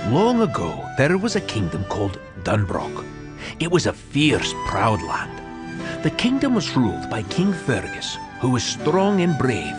Long ago, there was a kingdom called DunBroch. It was a fierce, proud land. The kingdom was ruled by King Fergus, who was strong and brave,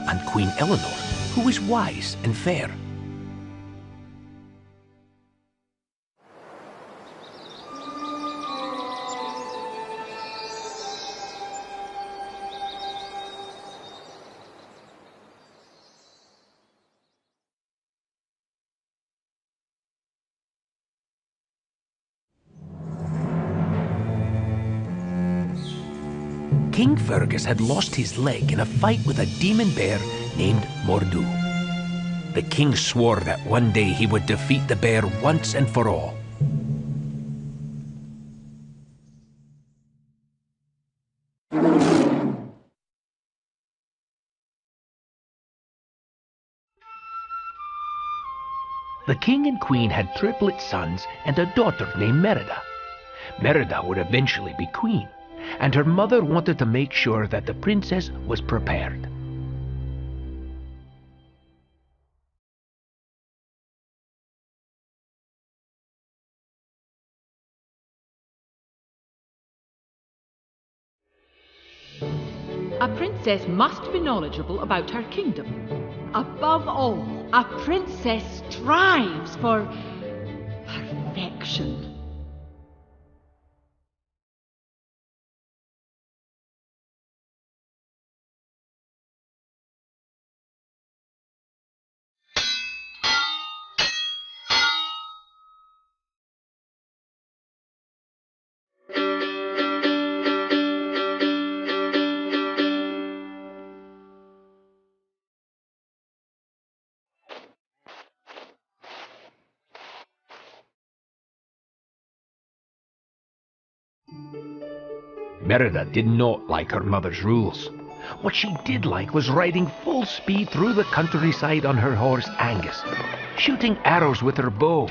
and Queen Eleanor, who was wise and fair. King Fergus had lost his leg in a fight with a demon bear named Mordu. The king swore that one day he would defeat the bear once and for all. The king and queen had triplet sons and a daughter named Merida. Merida would eventually be queen, and her mother wanted to make sure that the princess was prepared. A princess must be knowledgeable about her kingdom. Above all, a princess strives for perfection. Merida did not like her mother's rules. What she did like was riding full speed through the countryside on her horse Angus, shooting arrows with her bow.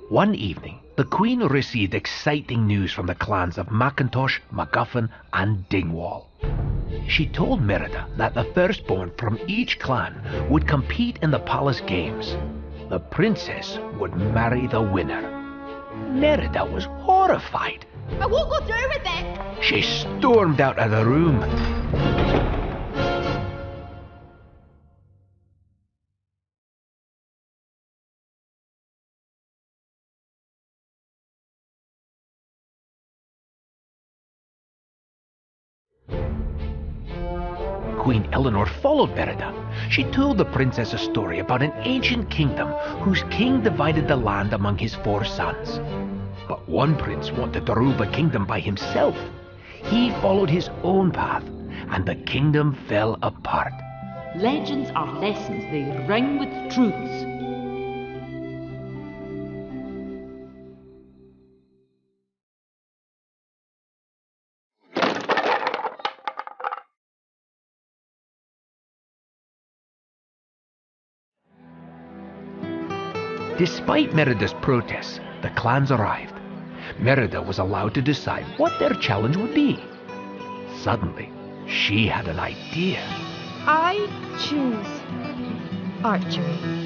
One evening, the Queen received exciting news from the clans of Macintosh, MacGuffin, and Dingwall. She told Merida that the firstborn from each clan would compete in the palace games. The princess would marry the winner. Merida was horrified. I won't go through with it! She stormed out of the room. Queen Eleanor followed Merida. She told the princess a story about an ancient kingdom whose king divided the land among his 4 sons. But one prince wanted to rule the kingdom by himself. He followed his own path, and the kingdom fell apart. Legends are lessons, they ring with truths. Despite Merida's protests, the clans arrived. Merida was allowed to decide what their challenge would be. Suddenly, she had an idea. I choose archery.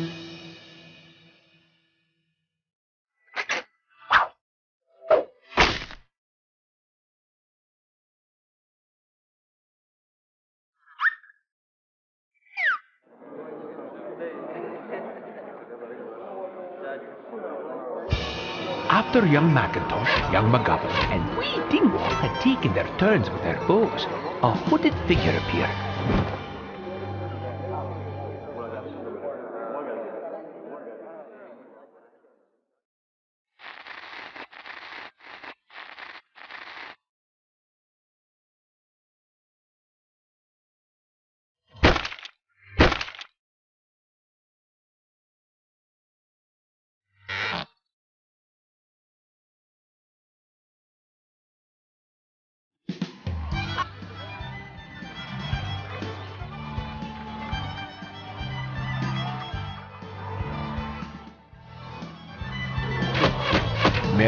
After young Macintosh, young MacGuffin, and wee Dingwall had taken their turns with their bows, a hooded figure appeared.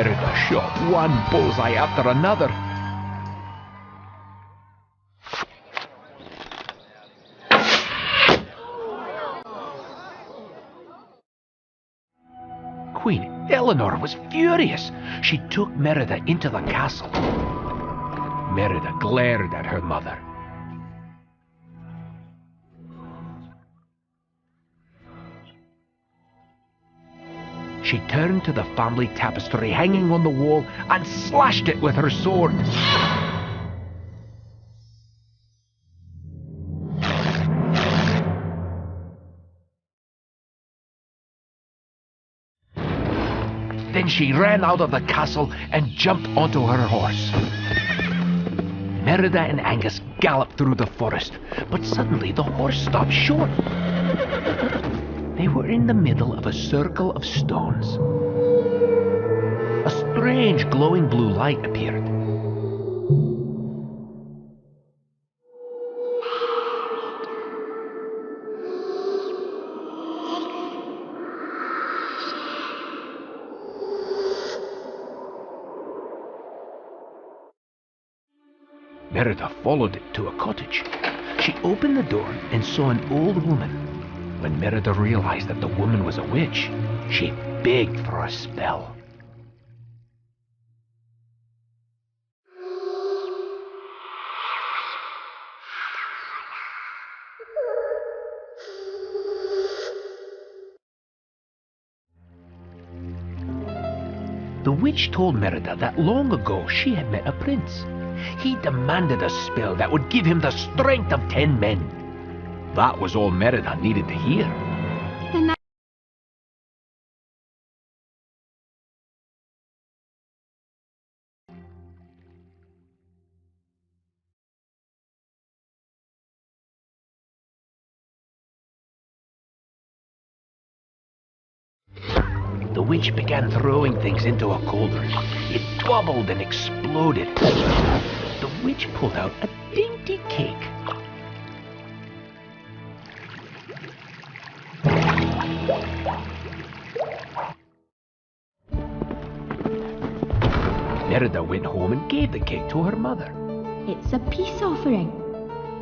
Merida shot one bullseye after another. Queen Eleanor was furious. She took Merida into the castle. Merida glared at her mother. She turned to the family tapestry hanging on the wall and slashed it with her sword. Then she ran out of the castle and jumped onto her horse. Merida and Angus galloped through the forest, but suddenly the horse stopped short. They were in the middle of a circle of stones. A strange glowing blue light appeared. Merida followed it to a cottage. She opened the door and saw an old woman. When Merida realized that the woman was a witch, she begged for a spell. The witch told Merida that long ago she had met a prince. He demanded a spell that would give him the strength of 10 men. That was all Merida needed to hear. The witch began throwing things into a cauldron. It bubbled and exploded. The witch pulled out a dainty cake. Merida went home and gave the cake to her mother. It's a peace offering.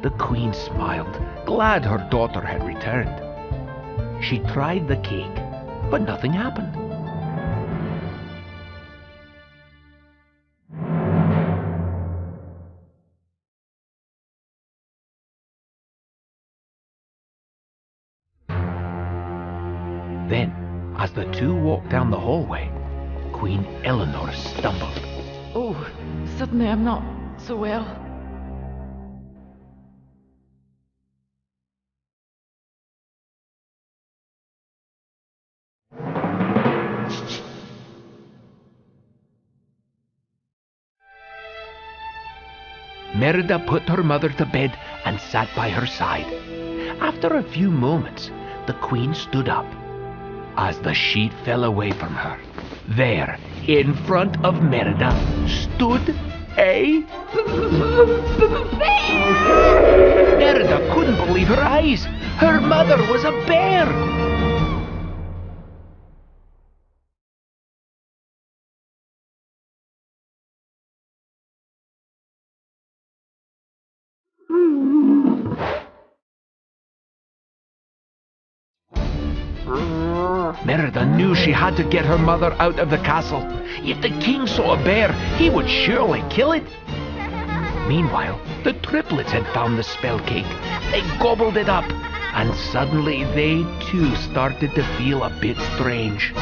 The queen smiled, glad her daughter had returned. She tried the cake, but nothing happened. Then, as the two walked down the hallway, Queen Eleanor stumbled. Oh, suddenly I'm not so well. Merida put her mother to bed and sat by her side. After a few moments, the queen stood up. As the sheet fell away from her, there, in front of Merida, stood a... Merida couldn't believe her eyes. Her mother was a bear. Merida knew she had to get her mother out of the castle. If the king saw a bear, he would surely kill it. Meanwhile, the triplets had found the spell cake. They gobbled it up, and suddenly they too started to feel a bit strange.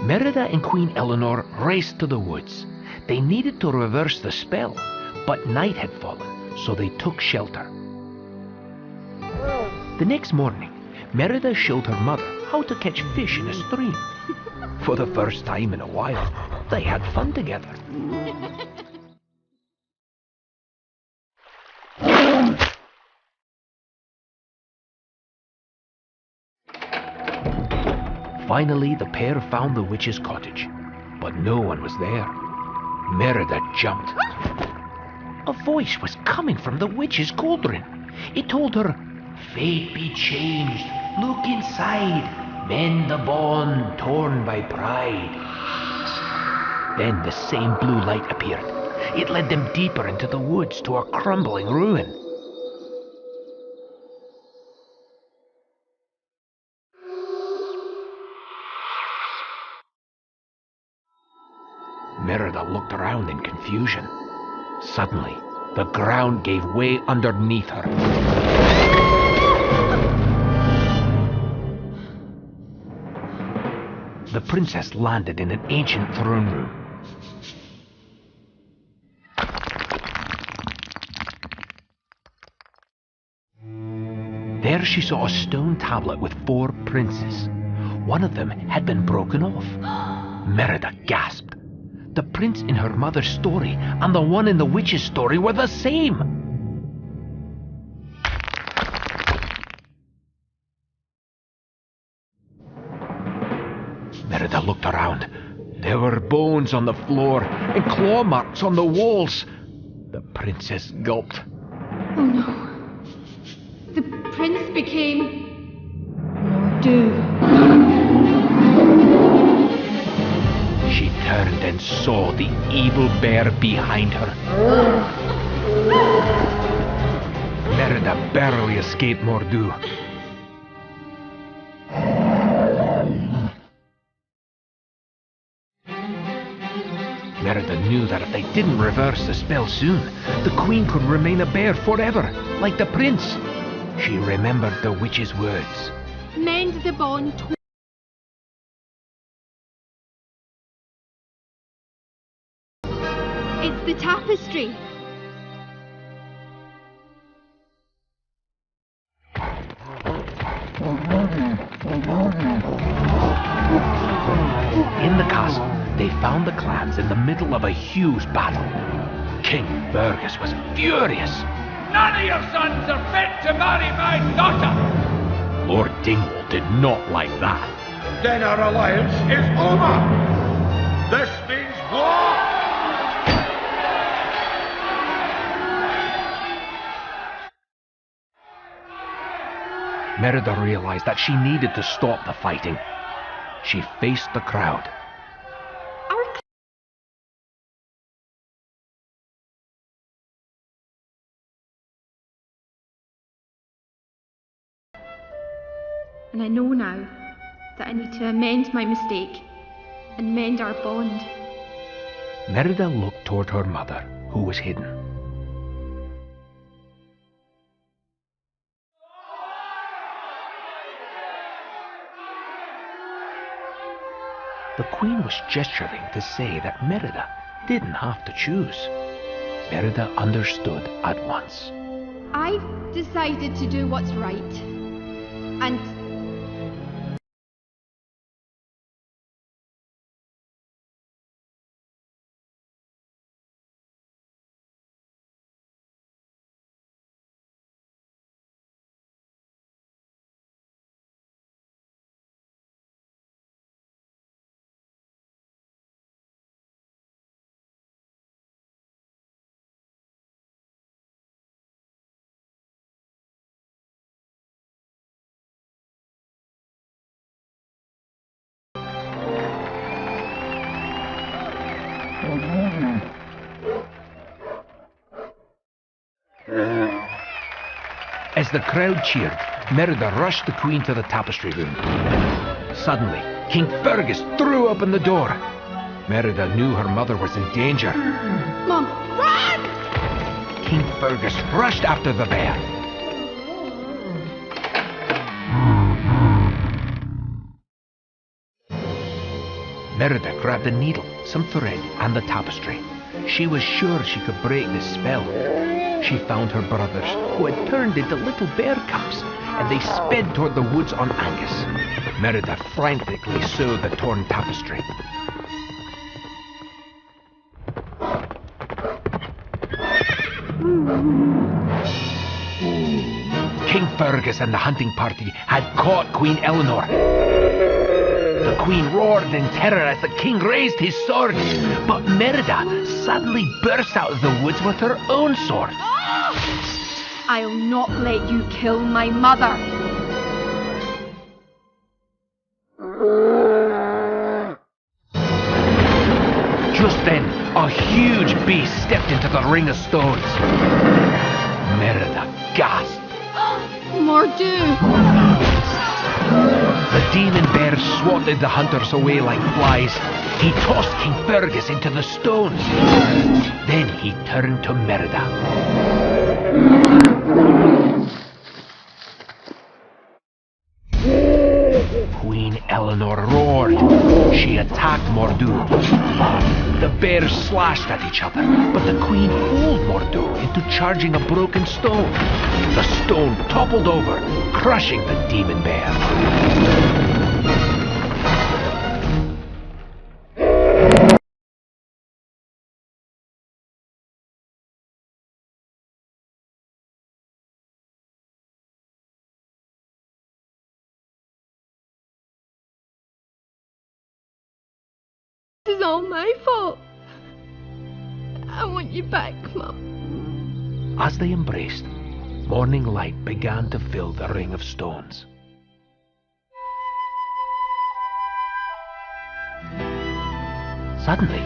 Merida and Queen Eleanor raced to the woods. They needed to reverse the spell, but night had fallen, so they took shelter. The next morning, Merida showed her mother how to catch fish in a stream. For the first time in a while, they had fun together. Finally, the pair found the witch's cottage. but no one was there. Merida jumped. A voice was coming from the witch's cauldron. It told her, "Fate be changed. Look inside. Mend the bond torn by pride." Then the same blue light appeared. It led them deeper into the woods to a crumbling ruin. Merida looked around in confusion. Suddenly, the ground gave way underneath her. The princess landed in an ancient throne room. There she saw a stone tablet with 4 princes. One of them had been broken off. Merida gasped. The prince in her mother's story and the one in the witch's story were the same. Merida looked around. There were bones on the floor and claw marks on the walls. The princess gulped. Oh no. The prince became Mordu. She turned and saw the evil bear behind her. Merida barely escaped Mordu. Merida knew that if they didn't reverse the spell soon, the queen could remain a bear forever, like the prince. She remembered the witch's words. Mend the bond. It's the tapestry. In the castle, they found the clans in the middle of a huge battle. King Fergus was furious. None of your sons are fit to marry my daughter! Lord Dingwall did not like that. Then our alliance is over! This means war! Merida realized that she needed to stop the fighting. She faced the crowd. And I know now that I need to amend my mistake and mend our bond. Merida looked toward her mother, who was hidden. The queen was gesturing to say that Merida didn't have to choose. Merida understood at once. I've decided to do what's right. And As the crowd cheered, Merida rushed the queen to the tapestry room. Suddenly, King Fergus threw open the door. Merida knew her mother was in danger. Mom, run! King Fergus rushed after the bear. Merida grabbed a needle, some thread, and the tapestry. She was sure she could break the spell. She found her brothers, who had turned into little bear cubs, and they sped toward the woods on Angus. Merida frantically sewed the torn tapestry. King Fergus and the hunting party had caught Queen Eleanor. The The queen roared in terror as the king raised his sword, but Merida suddenly burst out of the woods with her own sword. I'll not let you kill my mother. Just then, a huge beast stepped into the ring of stones. Merida gasped. Mordu! The demon bear swatted the hunters away like flies. He tossed King Fergus into the stones. Then he turned to Merida. Queen Eleanor roared. She attacked Mordu. The bears slashed at each other, but the queen fooled Mordu into charging a broken stone. The stone toppled over, crushing the demon bear. This is all my fault. I want you back, Mum. As they embraced, morning light began to fill the ring of stones. Suddenly,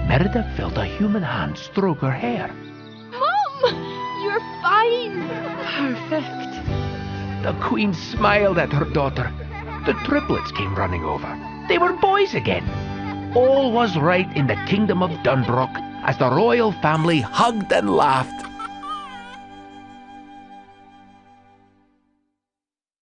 Merida felt a human hand stroke her hair. Mum! You're fine! Perfect. The queen smiled at her daughter. The triplets came running over. They were boys again. All was right in the kingdom of DunBroch as the royal family hugged and laughed.